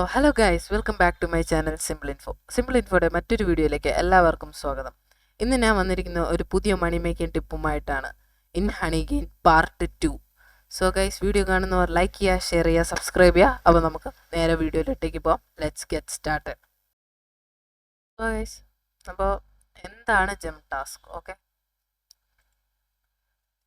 Hello guys, welcome back to my channel simple info. Simple ഇൻഫോയുടെ മറ്റൊരു വീഡിയോയിലേക്ക് എല്ലാവർക്കും സ്വാഗതം. ഇന്ന് ഞാൻ വന്നിരിക്കുന്ന ഒരു പുതിയ മണി മേക്കിംഗ് ടിപ്പുമായിട്ടാണ്. In Honeygain part 2. So guys, video കാണുന്നവർ ലൈക്ക് ചെയ്യുക, ഷെയർ ചെയ്യുക, സബ്സ്ക്രൈബ് ചെയ്യുക. അപ്പോൾ നമുക്ക് നേരെ വീഡിയോയിലേക്ക് പോകാം. Let's get started. So guys, അപ്പോൾ എന്താണ് gem task? Okay,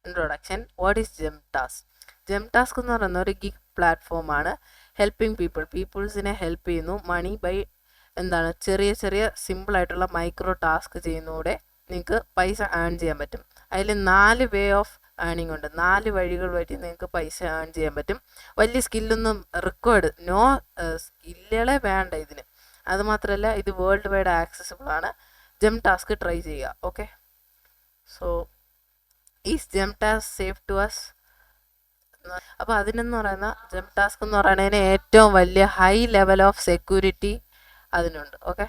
introduction. What is gem task? Gem task എന്ന് പറയുന്ന ഒരു ഗിഗ് പ്ലാറ്റ്ഫോമാണ്. ഹെൽപ്പിംഗ് പീപ്പിൾസിനെ ഹെൽപ്പ് ചെയ്യുന്നു. മണി ബൈ ചെറിയ ചെറിയ സിമ്പിളായിട്ടുള്ള മൈക്രോ ടാസ്ക് ചെയ്യുന്നതോടെ നിങ്ങൾക്ക് പൈസ ഏൺ ചെയ്യാൻ പറ്റും. അതിൽ 4 വേ ഓഫ് ഏണിംഗ് ഉണ്ട്. 4 വഴികൾ വഴി നിങ്ങൾക്ക് പൈസ ഏൺ ചെയ്യാൻ പറ്റും. വലിയ സ്കില്ലൊന്നും നോ സ്കില്ലുകളെ വേണ്ട ഇതിന്. അതുമാത്രമല്ല, ഇത് വേൾഡ് വൈഡ് ആക്സസിബിൾ ആണ്. ജെം ടാസ്ക് ട്രൈ ചെയ്യുക. Okay, so is gem task safe to us? അപ്പോൾ അതിനെന്ന് പറയുന്ന ജെം ടാസ്ക് എന്ന് പറയുന്നതിന് ഏറ്റവും വലിയ ഹൈ ലെവൽ ഓഫ് സെക്യൂരിറ്റി അതിനുണ്ട്. Okay,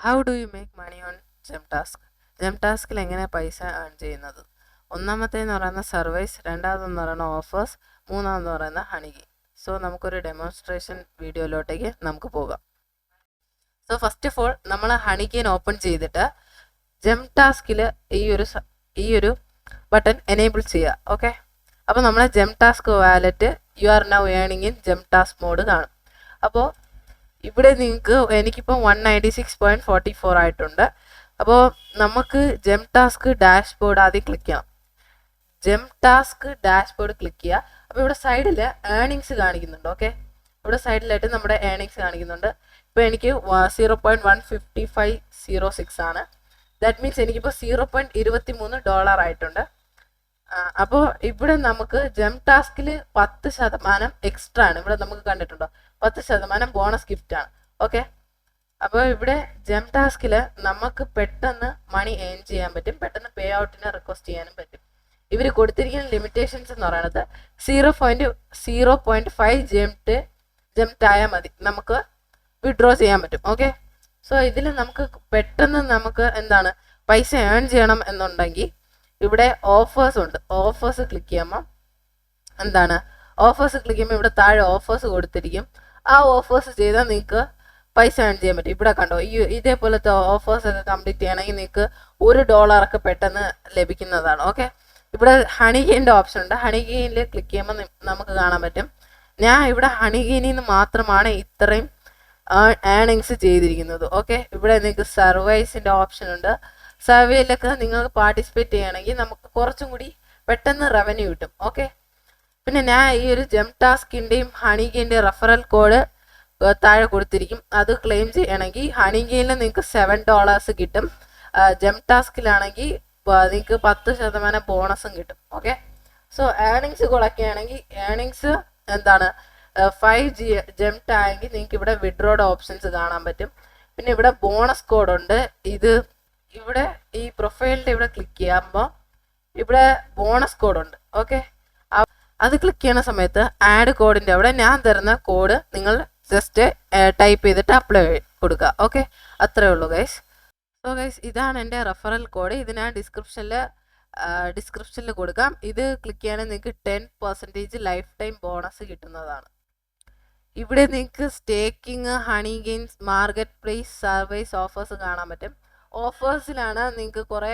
how do you make money on gem task? Gem ടാസ്കിൽ എങ്ങനെ പൈസ ഏൺ ചെയ്യുന്നത്? ഒന്നാമത്തേന്ന് പറയുന്ന സർവൈസ്, രണ്ടാമതെന്ന് പറയുന്ന ഓഫേഴ്സ്, മൂന്നാമെന്ന് പറയുന്ന ഹണിഗി. സോ നമുക്കൊരു ഡെമോൺസ്ട്രേഷൻ വീഡിയോയിലോട്ടേക്ക് നമുക്ക് പോകാം. സോ ഫസ്റ്റ് ഓഫ് ഓൾ നമ്മൾ ഹണിഗീൻ ഓപ്പൺ ചെയ്തിട്ട് ജെം ടാസ്കിൽ ഈ ഒരു ബട്ടൺ എനേബിൾ ചെയ്യുക. ഓക്കെ, അപ്പോൾ നമ്മളെ Gem Task wallet you are now earning in Gem Task mode കാണും. അപ്പോൾ ഇവിടെ എനിക്കിപ്പോൾ 196.44 ആയിട്ടുണ്ട്. അപ്പോൾ നമുക്ക് ജെം ടാസ്ക് ഡാഷ്ബോർഡ് ആദ്യം ക്ലിക്ക് ചെയ്യണം. ജെം ടാസ്ക് ഡാഷ്ബോർഡ് ക്ലിക്ക് ചെയ്യുക. അപ്പോൾ ഇവിടെ സൈഡിൽ ഏണിങ്സ് കാണിക്കുന്നുണ്ട്. ഓക്കെ, ഇവിടെ സൈഡിലായിട്ട് നമ്മുടെ ഏണിങ്സ് കാണിക്കുന്നുണ്ട്. ഇപ്പോൾ എനിക്ക് 0.15506 ആണ്. ദാറ്റ് മീൻസ് എനിക്കിപ്പോൾ $0.23 ആയിട്ടുണ്ട്. അപ്പോൾ ഇവിടെ നമുക്ക് ജെം ടാസ്കിൽ 10% എക്സ്ട്രാ ആണ്. ഇവിടെ നമുക്ക് കണ്ടിട്ടുണ്ടോ, 10% ബോണസ് ഗിഫ്റ്റ് ആണ്. ഓക്കെ, അപ്പോൾ ഇവിടെ ജെം ടാസ്കിൽ നമുക്ക് പെട്ടെന്ന് മണി ഏൺ ചെയ്യാൻ പറ്റും. പെട്ടെന്ന് പേ ഔട്ടിനെ റിക്വസ്റ്റ് ചെയ്യാനും പറ്റും. ഇവർ കൊടുത്തിരിക്കുന്ന ലിമിറ്റേഷൻസ് എന്ന് പറയുന്നത് 0.5 ജെംറ്റ് ആയാൽ മതി നമുക്ക് വിഡ്രോ ചെയ്യാൻ പറ്റും. ഓക്കെ, സോ ഇതിൽ നമുക്ക് പെട്ടെന്ന് പൈസ ഏൺ ചെയ്യണം എന്നുണ്ടെങ്കിൽ ഇവിടെ ഓഫേഴ്സ് ഉണ്ട്. ഓഫേഴ്സ് ക്ലിക്ക് ചെയ്യുമ്പോൾ ഇവിടെ താഴെ ഓഫേഴ്സ് കൊടുത്തിരിക്കും. ആ ഓഫേഴ്സ് ചെയ്താൽ നിങ്ങൾക്ക് പൈസ ഏൺ ചെയ്യാൻ പറ്റും. ഇവിടെ കണ്ടോ, ഇതേപോലത്തെ ഓഫേഴ്സ് ഒക്കെ കംപ്ലീറ്റ് ചെയ്യണമെങ്കിൽ നിങ്ങൾക്ക് $1 പെട്ടെന്ന് ലഭിക്കുന്നതാണ്. ഓക്കെ, ഇവിടെ ഹണിഗെയിൻ്റെ ഓപ്ഷൻ ഉണ്ട്. ഹണിഗെയിനിൽ ക്ലിക്ക് ചെയ്യുമ്പോൾ നമുക്ക് കാണാൻ പറ്റും. ഞാൻ ഇവിടെ ഹണിഗെയിനിൽ നിന്ന് മാത്രമാണ് ഇത്രയും ഏണിങ്സ് ചെയ്തിരിക്കുന്നത്. ഓക്കെ, ഇവിടെ നിങ്ങൾക്ക് സർവൈസിൻ്റെ ഓപ്ഷൻ ഉണ്ട്. സർവേയിലൊക്കെ നിങ്ങൾക്ക് പാർട്ടിസിപ്പേറ്റ് ചെയ്യണമെങ്കിൽ നമുക്ക് കുറച്ചും കൂടി പെട്ടെന്ന് റവന്യൂ കിട്ടും. ഓക്കെ, പിന്നെ ഞാൻ ഈ ഒരു ജെം ടാസ്കിൻ്റെയും ഹണിഗെയിൻ്റെയും റെഫറൽ കോഡ് താഴെ കൊടുത്തിരിക്കും. അത് ക്ലെയിം ചെയ്യണമെങ്കിൽ ഹണിഗെയിനിൽ നിങ്ങൾക്ക് $7 കിട്ടും. ജെം ടാസ്കിലാണെങ്കിൽ നിങ്ങൾക്ക് 10% ബോണസും കിട്ടും. ഓക്കെ, സോ ഏണിങ്സ് കുറയ്ക്കുകയാണെങ്കിൽ ഏണിങ്സ് 5 ജെംറ്റ് ആയെങ്കിൽ നിങ്ങൾക്ക് ഇവിടെ വിഡ്രോയുടെ ഓപ്ഷൻസ് കാണാൻ പറ്റും. പിന്നെ ഇവിടെ ബോണസ് കോഡുണ്ട്. ഇവിടെ ഈ പ്രൊഫൈലിൻ്റെ ഇവിടെ ക്ലിക്ക് ചെയ്യുമ്പോൾ ഇവിടെ ബോണസ് കോഡുണ്ട്. ഓക്കെ, അത് ക്ലിക്ക് ചെയ്യുന്ന സമയത്ത് ആഡ് കോഡിൻ്റെ അവിടെ ഞാൻ തരുന്ന കോഡ് നിങ്ങൾ ജസ്റ്റ് ടൈപ്പ് ചെയ്തിട്ട് അപ്ലൈ കൊടുക്കുക. ഓക്കെ, അത്രേ ഉള്ളൂ ഗൈസ്. സോ ഗൈസ്, ഇതാണ് എൻ്റെ റെഫറൽ കോഡ്. ഇത് ഞാൻ ഡിസ്ക്രിപ്ഷനിൽ കൊടുക്കാം. ഇത് ക്ലിക്ക് ചെയ്യുകയാണെങ്കിൽ നിങ്ങൾക്ക് 10% ലൈഫ് ടൈം ബോണസ് കിട്ടുന്നതാണ്. ഇവിടെ നിങ്ങൾക്ക് staking, honey gains, market place, survive, offers കാണാൻ പറ്റും. ഓഫേഴ്സിലാണ് നിങ്ങൾക്ക് കുറേ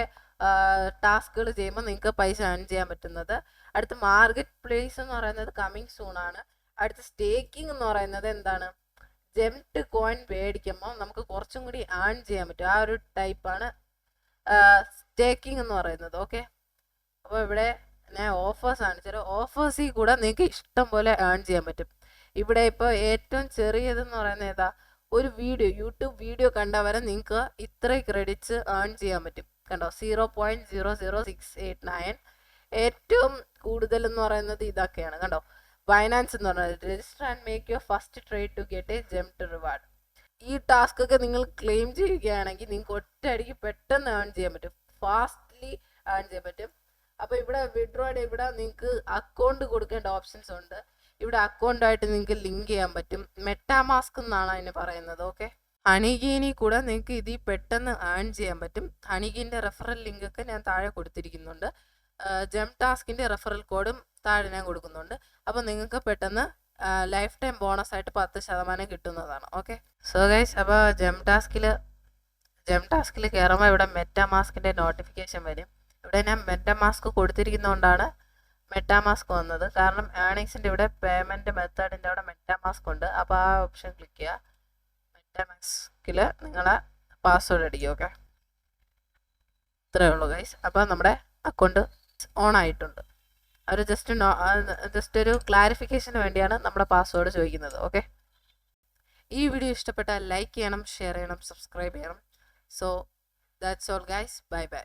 ടാസ്കുകൾ ചെയ്യുമ്പോൾ നിങ്ങൾക്ക് പൈസ ഏൺ ചെയ്യാൻ പറ്റുന്നത്. അടുത്ത് മാർക്കറ്റ് പ്ലേസ് എന്ന് പറയുന്നത് കമ്മിങ് സൂൺ ആണ്. അടുത്ത് സ്റ്റേക്കിംഗ് എന്ന് പറയുന്നത് ജെംറ്റ് കോയിൻ മേടിക്കുമ്പോൾ നമുക്ക് കുറച്ചും കൂടി ഏൺ ചെയ്യാൻ പറ്റും. ആ ഒരു ടൈപ്പാണ് സ്റ്റേക്കിംഗ് എന്ന് പറയുന്നത്. ഓക്കെ, അപ്പോൾ ഇവിടെ ഞാൻ ഓഫേഴ്സ് കാണിച്ചാൽ ഓഫേഴ്സിൽ കൂടെ നിങ്ങൾക്ക് ഇഷ്ടം പോലെ ഏൺ ചെയ്യാൻ പറ്റും. ഇവിടെ ഇപ്പോൾ ഏറ്റവും ചെറിയതെന്ന് പറയുന്നത് ഒരു യൂട്യൂബ് വീഡിയോ കണ്ടവരെ നിങ്ങൾക്ക് ഇത്രയും ക്രെഡിറ്റ്സ് ഏൺ ചെയ്യാൻ പറ്റും. കണ്ടോ, 0.00689. ഏറ്റവും കൂടുതൽ എന്ന് പറയുന്നത് ഇതൊക്കെയാണ്. കണ്ടോ, ബൈനാൻസ് എന്ന് പറയുന്നത് register and make your first trade to get a GEMT reward. ഈ ടാസ്ക് ഒക്കെ നിങ്ങൾ ക്ലെയിം ചെയ്യുകയാണെങ്കിൽ നിങ്ങൾക്ക് ഒറ്റയടിക്ക് പെട്ടെന്ന് ഏൺ ചെയ്യാൻ പറ്റും. ഫാസ്റ്റ്ലി ഏൺ ചെയ്യാൻ പറ്റും. അപ്പോൾ ഇവിടെ വിഡ്രോയുടെ ഇവിടെ നിങ്ങൾക്ക് അക്കൗണ്ട് കൊടുക്കേണ്ട ഓപ്ഷൻസ് ഉണ്ട്. ഇവിടെ അക്കൗണ്ടായിട്ട് നിങ്ങൾക്ക് ലിങ്ക് ചെയ്യാൻ പറ്റും. മെറ്റാമാസ്ക് എന്നാണ് അതിന് പറയുന്നത്. ഓക്കെ, ഹണിഗീനി കൂടെ നിങ്ങൾക്ക് ഇതിൽ പെട്ടെന്ന് ഏൺ ചെയ്യാൻ പറ്റും. ഹണിഗീൻ്റെ റെഫറൽ ലിങ്ക് ഒക്കെ ഞാൻ താഴെ കൊടുത്തിരിക്കുന്നുണ്ട്. ജെം ടാസ്കിൻ്റെ റെഫറൽ കോഡും താഴെ ഞാൻ കൊടുക്കുന്നുണ്ട്. അപ്പോൾ നിങ്ങൾക്ക് പെട്ടെന്ന് ലൈഫ് ടൈം ബോണസ് ആയിട്ട് 10% കിട്ടുന്നതാണ്. ഓക്കെ, സോ ഗൈസ്, അപ്പോൾ ജെം ടാസ്കിൽ കയറുമ്പോൾ ഇവിടെ മെറ്റാമാസ്കിൻ്റെ നോട്ടിഫിക്കേഷൻ വരും. ഇവിടെ ഞാൻ മെറ്റാമാസ്ക് കൊടുത്തിരിക്കുന്നതുകൊണ്ടാണ് മെറ്റാമാസ്ക് വന്നത്. കാരണം ഏണിങ്സിൻ്റെ ഇവിടെ പേയ്മെൻറ്റ് മെത്തേഡിൻ്റെ അവിടെ മെറ്റാമാസ്ക് ഉണ്ട്. അപ്പോൾ ആ ഓപ്ഷൻ ക്ലിക്ക് ചെയ്യുക. മെറ്റാമാസ്കിൽ നിങ്ങളെ പാസ്വേഡ് അടിക്കുക. ഓക്കെ, ഇത്രയേ ഉള്ളൂ ഗൈസ്. അപ്പോൾ നമ്മുടെ അക്കൗണ്ട് ഓൺ ആയിട്ടുണ്ട്. അവർ ജസ്റ്റ് ഒരു ക്ലാരിഫിക്കേഷന് വേണ്ടിയാണ് നമ്മുടെ പാസ്വേഡ് ചോദിക്കുന്നത്. ഓക്കെ, ഈ വീഡിയോ ഇഷ്ടപ്പെട്ടാൽ ലൈക്ക് ചെയ്യണം, ഷെയർ ചെയ്യണം, സബ്സ്ക്രൈബ് ചെയ്യണം. So that's all guys, bye bye.